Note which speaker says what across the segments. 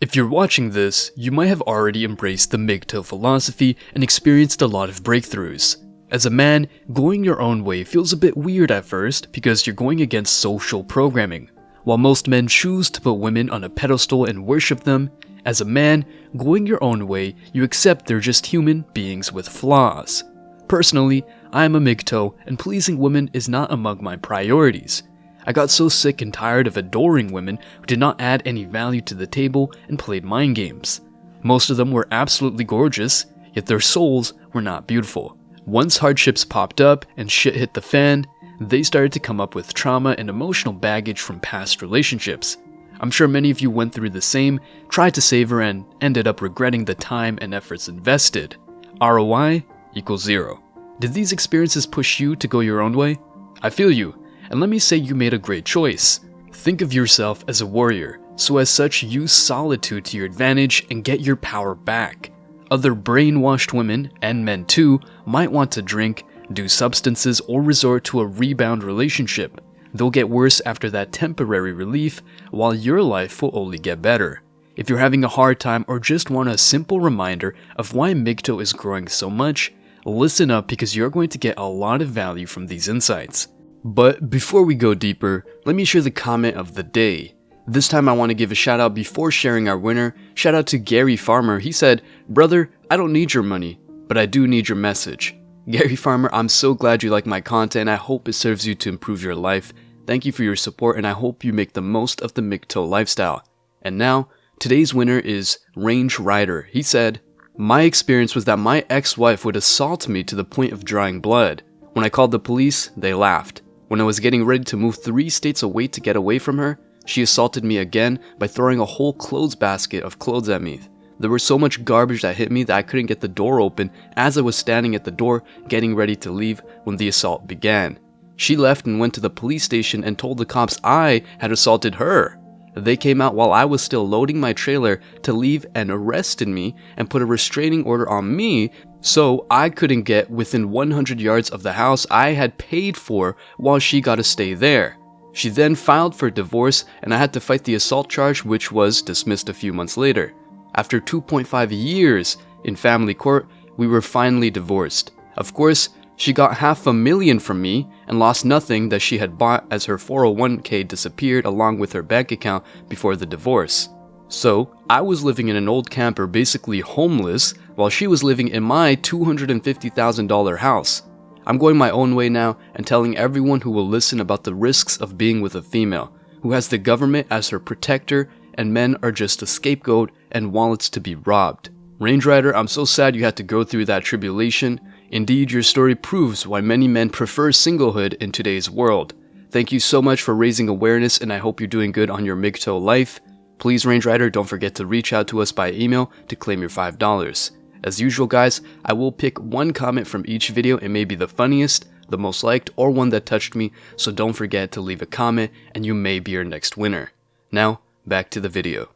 Speaker 1: If you're watching this, you might have already embraced the MGTOW philosophy and experienced a lot of breakthroughs. As a man, going your own way feels a bit weird at first because you're going against social programming. While most men choose to put women on a pedestal and worship them, as a man, going your own way, you accept they're just human beings with flaws. Personally, I am a MGTOW and pleasing women is not among my priorities. I got so sick and tired of adoring women who did not add any value to the table and played mind games. Most of them were absolutely gorgeous, yet their souls were not beautiful. Once hardships popped up and shit hit the fan, they started to come up with trauma and emotional baggage from past relationships. I'm sure many of you went through the same, tried to savor and ended up regretting the time and efforts invested. ROI equals 0. Did these experiences push you to go your own way? I feel you. And let me say you made a great choice. Think of yourself as a warrior, so as such use solitude to your advantage and get your power back. Other brainwashed women, and men too, might want to drink, do substances, or resort to a rebound relationship. They'll get worse after that temporary relief, while your life will only get better. If you're having a hard time or just want a simple reminder of why MGTOW is growing so much, listen up because you're going to get a lot of value from these insights. But before we go deeper, let me share the comment of the day. This time I want to give a shout out before sharing our winner. Shout out to Gary Farmer. He said, "Brother, I don't need your money, but I do need your message." Gary Farmer, I'm so glad you like my content. I hope it serves you to improve your life. Thank you for your support and I hope you make the most of the MGTOW lifestyle. And now, today's winner is Range Rider. He said, "My experience was that my ex-wife would assault me to the point of drawing blood. When I called the police, they laughed. When I was getting ready to move 3 states away to get away from her, she assaulted me again by throwing a whole clothes basket of clothes at me. There was so much garbage that hit me that I couldn't get the door open as I was standing at the door getting ready to leave when the assault began. She left and went to the police station and told the cops I had assaulted her. They came out while I was still loading my trailer to leave and arrested me and put a restraining order on me so I couldn't get within 100 yards of the house I had paid for while she got to stay there. She then filed for divorce and I had to fight the assault charge, which was dismissed a few months later. After 2.5 years in family court, we were finally divorced. Of course, she got $500,000 from me and lost nothing that she had bought as her 401k disappeared along with her bank account before the divorce. So, I was living in an old camper basically homeless while she was living in my $250,000 house. I'm going my own way now and telling everyone who will listen about the risks of being with a female who has the government as her protector and men are just a scapegoat and wallets to be robbed. Range Rider, I'm so sad you had to go through that tribulation. Indeed, your story proves why many men prefer singlehood in today's world. Thank you so much for raising awareness and I hope you're doing good on your MGTOW life. Please, Range Rider, don't forget to reach out to us by email to claim your $5. As usual guys, I will pick one comment from each video. It may be the funniest, the most liked, or one that touched me, so don't forget to leave a comment and you may be our next winner. Now, back to the video.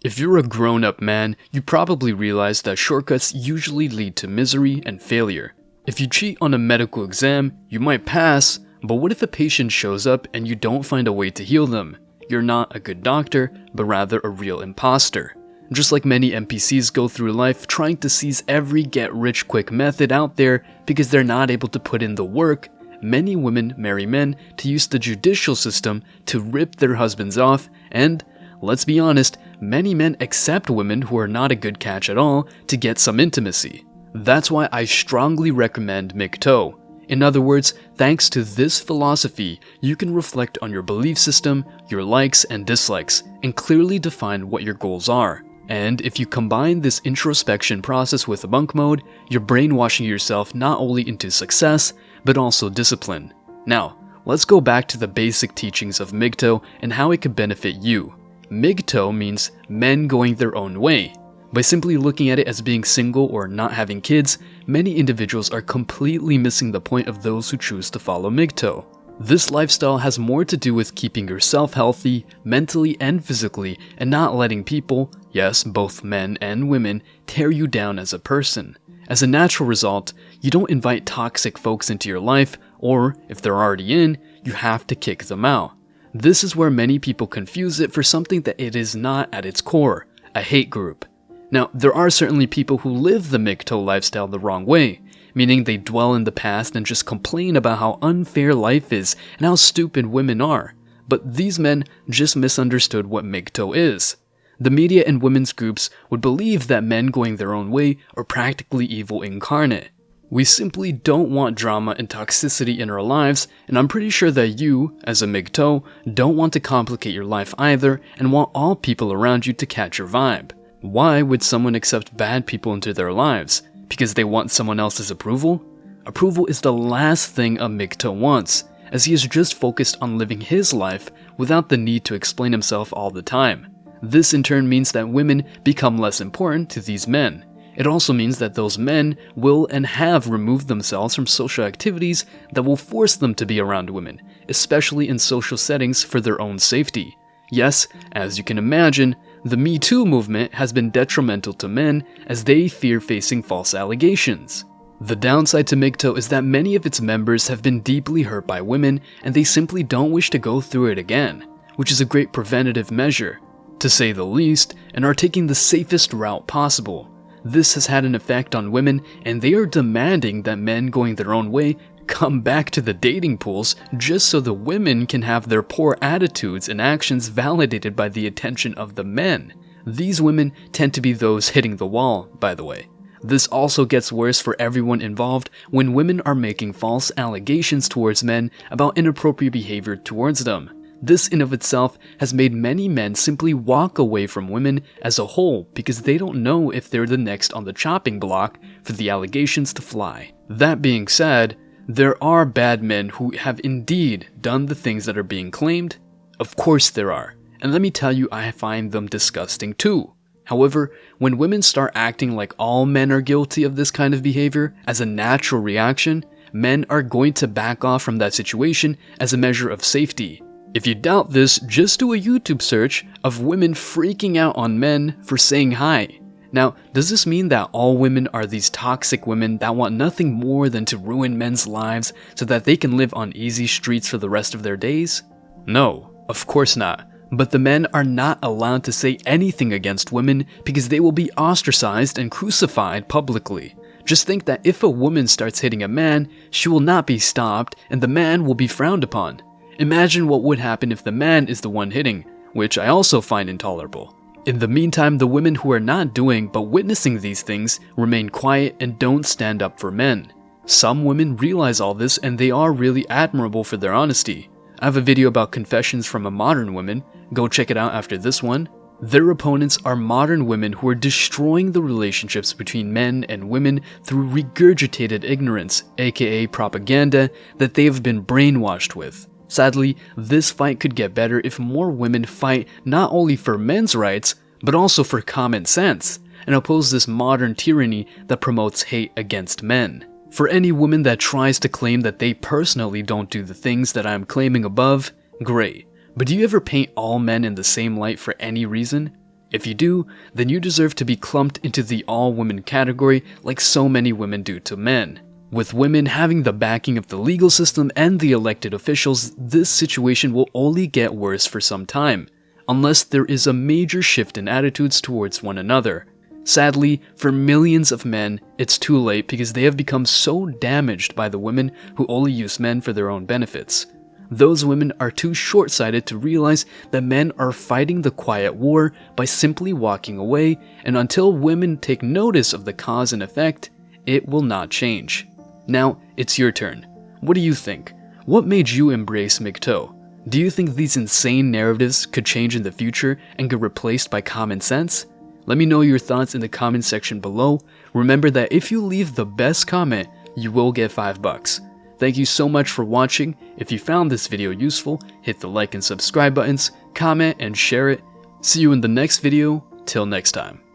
Speaker 1: If you're a grown-up man, you probably realize that shortcuts usually lead to misery and failure. If you cheat on a medical exam, you might pass, but what if a patient shows up and you don't find a way to heal them? You're not a good doctor, but rather a real imposter. Just like many NPCs go through life trying to seize every get-rich-quick method out there because they're not able to put in the work, many women marry men to use the judicial system to rip their husbands off and, let's be honest, many men accept women who are not a good catch at all to get some intimacy. That's why I strongly recommend MGTOW. In other words, thanks to this philosophy, you can reflect on your belief system, your likes and dislikes, and clearly define what your goals are. And if you combine this introspection process with monk mode, you're brainwashing yourself not only into success, but also discipline. Now, let's go back to the basic teachings of MGTOW and how it could benefit you. MGTOW means men going their own way. By simply looking at it as being single or not having kids, many individuals are completely missing the point of those who choose to follow MGTOW. This lifestyle has more to do with keeping yourself healthy, mentally and physically, and not letting people, yes, both men and women, tear you down as a person. As a natural result, you don't invite toxic folks into your life, or, if they're already in, you have to kick them out. This is where many people confuse it for something that it is not at its core, a hate group. Now, there are certainly people who live the MGTOW lifestyle the wrong way, meaning they dwell in the past and just complain about how unfair life is and how stupid women are. But these men just misunderstood what MGTOW is. The media and women's groups would believe that men going their own way are practically evil incarnate. We simply don't want drama and toxicity in our lives, and I'm pretty sure that you, as a MGTOW, don't want to complicate your life either and want all people around you to catch your vibe. Why would someone accept bad people into their lives? Because they want someone else's approval? Approval is the last thing a MGTOW wants, as he is just focused on living his life without the need to explain himself all the time. This in turn means that women become less important to these men. It also means that those men will and have removed themselves from social activities that will force them to be around women, especially in social settings for their own safety. Yes, as you can imagine, the Me Too movement has been detrimental to men as they fear facing false allegations. The downside to MGTOW is that many of its members have been deeply hurt by women and they simply don't wish to go through it again, which is a great preventative measure, to say the least, and are taking the safest route possible. This has had an effect on women, and they are demanding that men going their own way come back to the dating pools just so the women can have their poor attitudes and actions validated by the attention of the men. These women tend to be those hitting the wall, by the way. This also gets worse for everyone involved when women are making false allegations towards men about inappropriate behavior towards them. This in of itself has made many men simply walk away from women as a whole because they don't know if they're the next on the chopping block for the allegations to fly. That being said, there are bad men who have indeed done the things that are being claimed. Of course there are, and let me tell you, I find them disgusting too. However, when women start acting like all men are guilty of this kind of behavior as a natural reaction, men are going to back off from that situation as a measure of safety. If you doubt this, just do a YouTube search of women freaking out on men for saying hi. Now, does this mean that all women are these toxic women that want nothing more than to ruin men's lives so that they can live on easy streets for the rest of their days? No, of course not. But the men are not allowed to say anything against women because they will be ostracized and crucified publicly. Just think that if a woman starts hitting a man, she will not be stopped and the man will be frowned upon. Imagine what would happen if the man is the one hitting, which I also find intolerable. In the meantime, the women who are not doing but witnessing these things remain quiet and don't stand up for men. Some women realize all this and they are really admirable for their honesty. I have a video about confessions from a modern woman, go check it out after this one. Their opponents are modern women who are destroying the relationships between men and women through regurgitated ignorance, aka propaganda, that they have been brainwashed with. Sadly, this fight could get better if more women fight not only for men's rights, but also for common sense, and oppose this modern tyranny that promotes hate against men. For any woman that tries to claim that they personally don't do the things that I am claiming above, great. But do you ever paint all men in the same light for any reason? If you do, then you deserve to be clumped into the all-women category like so many women do to men. With women having the backing of the legal system and the elected officials, this situation will only get worse for some time, unless there is a major shift in attitudes towards one another. Sadly, for millions of men, it's too late because they have become so damaged by the women who only use men for their own benefits. Those women are too short-sighted to realize that men are fighting the quiet war by simply walking away, and until women take notice of the cause and effect, it will not change. Now, it's your turn. What do you think? What made you embrace MGTOW? Do you think these insane narratives could change in the future and get replaced by common sense? Let me know your thoughts in the comment section below. Remember that if you leave the best comment, you will get $5. Thank you so much for watching. If you found this video useful, hit the like and subscribe buttons, comment and share it. See you in the next video. Till next time.